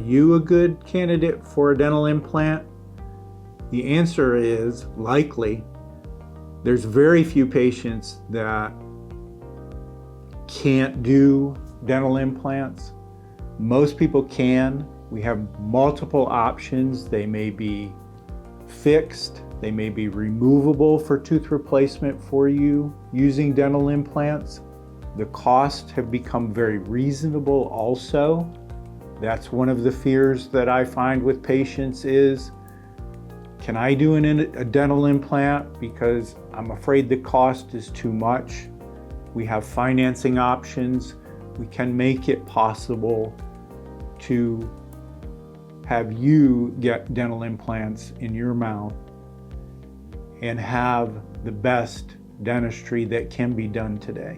you a good candidate for a dental implant? The answer is likely. There's very few patients that can't do dental implants. Most people can. We have multiple options. They may be fixed, they may be removable for tooth replacement for you using dental implants. The costs have become very reasonable also. That's one of the fears that I find with patients is, can I do a dental implant because I'm afraid the cost is too much? We have financing options. We can make it possible to have you get dental implants in your mouth and have the best dentistry that can be done today.